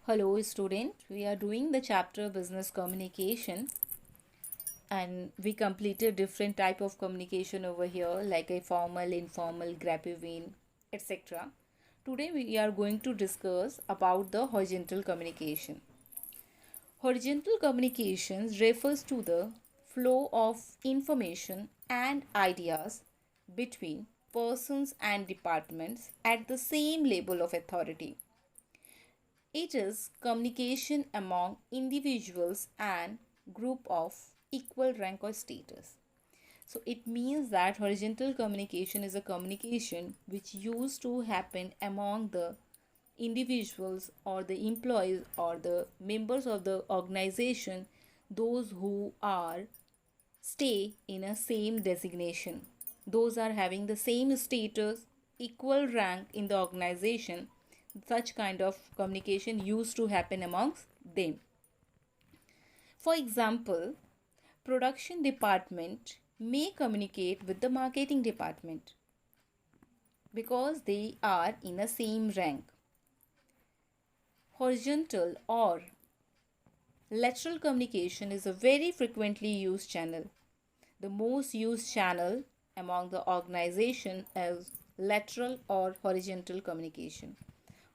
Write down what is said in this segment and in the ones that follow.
Hello student, we are doing the chapter business communication and we completed different type of communication over here like a formal, informal, graphene, etc. Today we are going to discuss about the horizontal communication. Horizontal communications refers to the flow of information and ideas between persons and departments at the same level of authority. It is communication among individuals and group of equal rank or status. So it means that horizontal communication is a communication which used to happen among the individuals or the employees or the members of the organization, those who are stay in a same designation, those are having the same status, equal rank in the organization. Such kind of communication used to happen amongst them. For example, production department may communicate with the marketing department because they are in a same rank. Horizontal or lateral communication is a very frequently used channel. The most used channel among the organization is lateral or horizontal communication.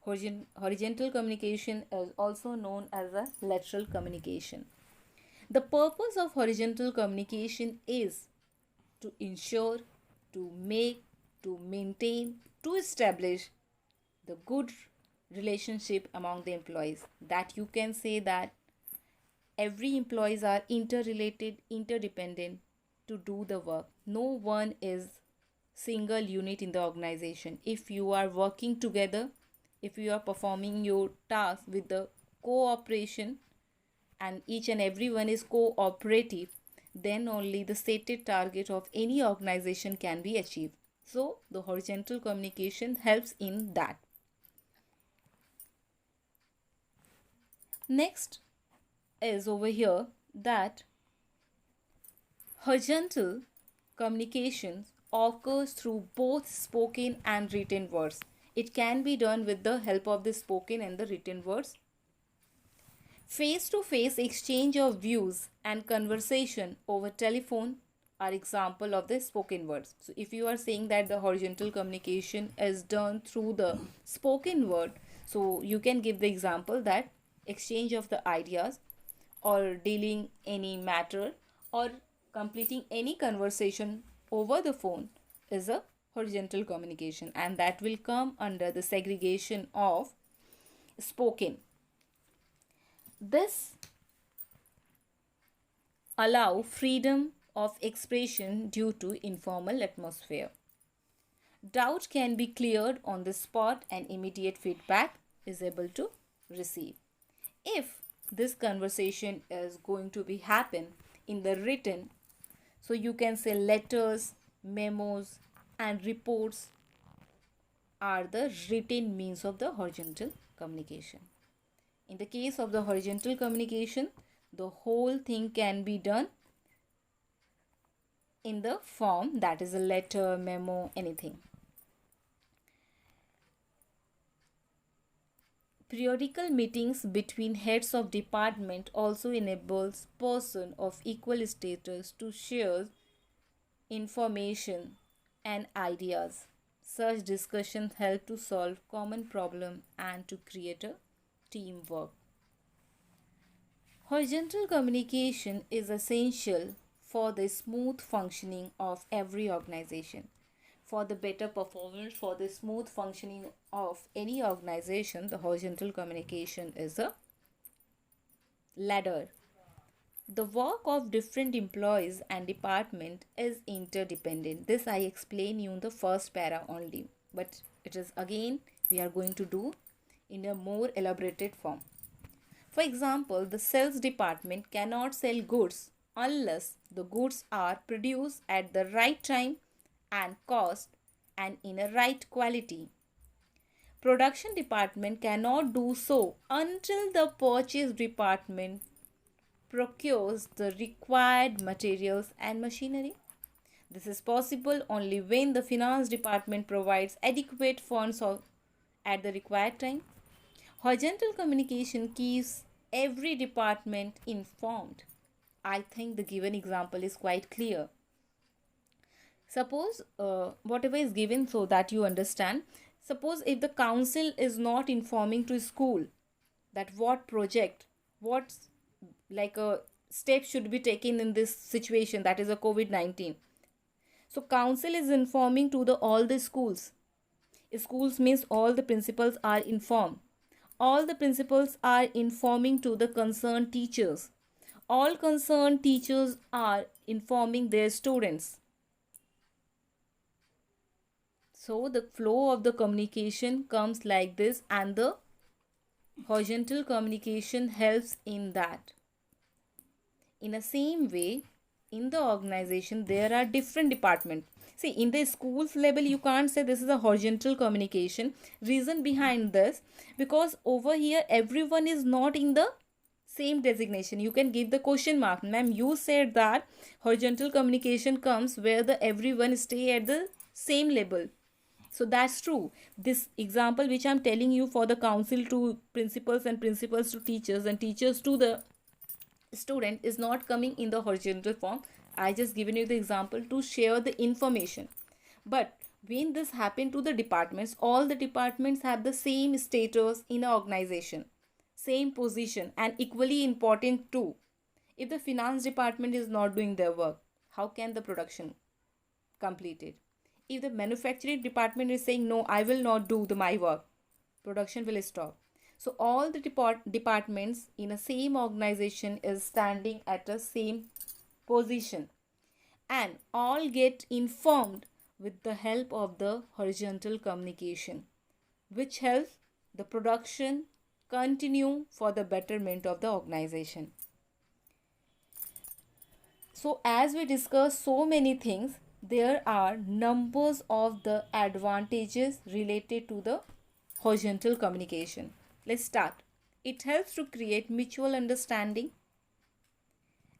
Horizontal communication is also known as a lateral communication. The purpose of horizontal communication is to ensure, to make, to maintain, to establish the good relationship among the employees. That you can say that every employees are interrelated, interdependent to do the work. No one is single unit in the organization. If you are working together, if you are performing your task with the cooperation and each and everyone is cooperative, then only the stated target of any organization can be achieved. So the horizontal communication helps in that. Next is over here that horizontal communication occurs through both spoken and written words. It can be done with the help of the spoken and the written words. Face to face exchange of views and conversation over telephone are example of the spoken words. So if you are saying that the horizontal communication is done through the spoken word, so you can give the example that exchange of the ideas or dealing any matter or completing any conversation over the phone is a horizontal communication, and that will come under the segregation of spoken. This allow freedom of expression due to informal atmosphere. Doubt can be cleared on the spot and immediate feedback is able to receive. If this conversation is going to be happen in the written, so you can say letters, memos and reports are the written means of the horizontal communication. In the case of the horizontal communication, the whole thing can be done in the form that is a letter, memo, anything. Periodical meetings between heads of department also enables person of equal status to share information and ideas. Such discussions help to solve common problem and to create a teamwork. Horizontal communication is essential for the smooth functioning of every organization. For the better performance, for the smooth functioning of any organization, the horizontal communication is a ladder. The work of different employees and department is interdependent. This I explain you in the first para only, but it is again we are going to do in a more elaborated form. For example, the sales department cannot sell goods unless the goods are produced at the right time and cost and in a right quality. Production department cannot do so until the purchase department procures the required materials and machinery. This is possible only when the finance department provides adequate funds at the required time. Horizontal communication keeps every department informed. I think the given example is quite clear. Suppose whatever is given so that you understand. Suppose if the council is not informing to school that what project, what like a step should be taken in this situation, that is a COVID-19. So council is informing to the all the schools. Schools means all the principals are informed. All the principals are informing to the concerned teachers. All concerned teachers are informing their students. So the flow of the communication comes like this, and the horizontal communication helps in that. In the same way, in the organization, there are different departments. See, in the schools level, you can't say this is a horizontal communication. Reason behind this, because over here, everyone is not in the same designation. You can give the question mark. Ma'am, you said that horizontal communication comes where the everyone stay at the same level. So that's true. This example which I'm telling you for the council to principals and principals to teachers and teachers to the student is not coming in the horizontal form. I just given you the example to share the information. But when this happened to the departments, all the departments have the same status in an organization, same position, and equally important too. If the finance department is not doing their work, how can the production complete it? If the manufacturing department is saying no, I will not do my work, production will stop. So all the departments in a same organization is standing at a same position, and all get informed with the help of the horizontal communication, which helps the production continue for the betterment of the organization. So as we discuss so many things, there are numbers of the advantages related to the horizontal communication. Let's start. It helps to create mutual understanding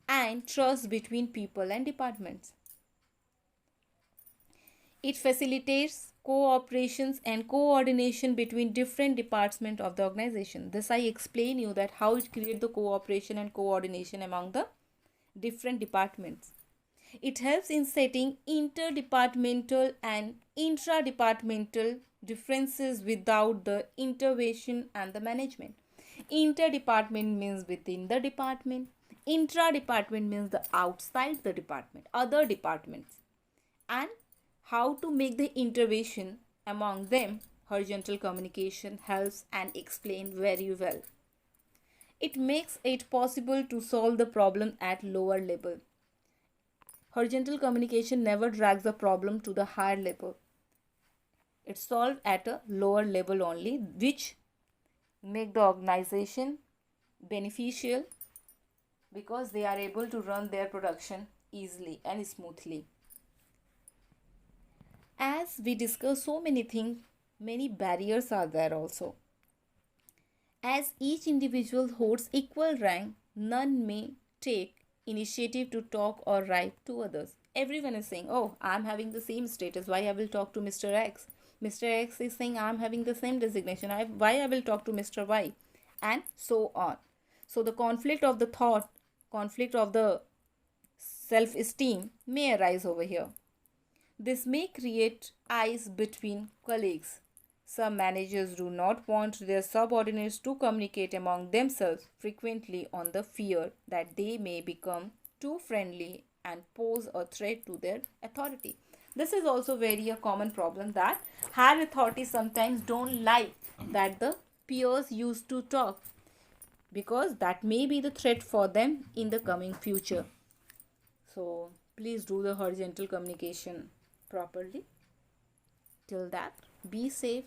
and trust between people and departments. It facilitates cooperations and coordination between different departments of the organization. This I explain you that how it creates the cooperation and coordination among the different departments. It helps in setting interdepartmental and intra-departmental differences without the intervention and the management. Interdepartment means within the department. Intra-department means the outside the department, other departments. And how to make the intervention among them, horizontal communication helps and explain very well. It makes it possible to solve the problem at lower level. Horizontal communication never drags the problem to the higher level. It's solved at a lower level only, which make the organization beneficial because they are able to run their production easily and smoothly. As we discuss so many things, many barriers are there also. As each individual holds equal rank, none may take initiative to talk or write to others. Everyone is saying, oh, I'm having the same status, why I will talk to Mr. X. Mr. X is saying I'm having the same designation, why I will talk to Mr. Y, and so on. So the conflict of the thought, conflict of the self-esteem may arise over here. This may create ice between colleagues. Some managers do not want their subordinates to communicate among themselves frequently on the fear that they may become too friendly and pose a threat to their authority. This is also very a common problem that higher authorities sometimes don't like that the peers used to talk, because that may be the threat for them in the coming future. So please do the horizontal communication properly. Till that, be safe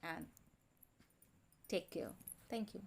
and take care. Thank you.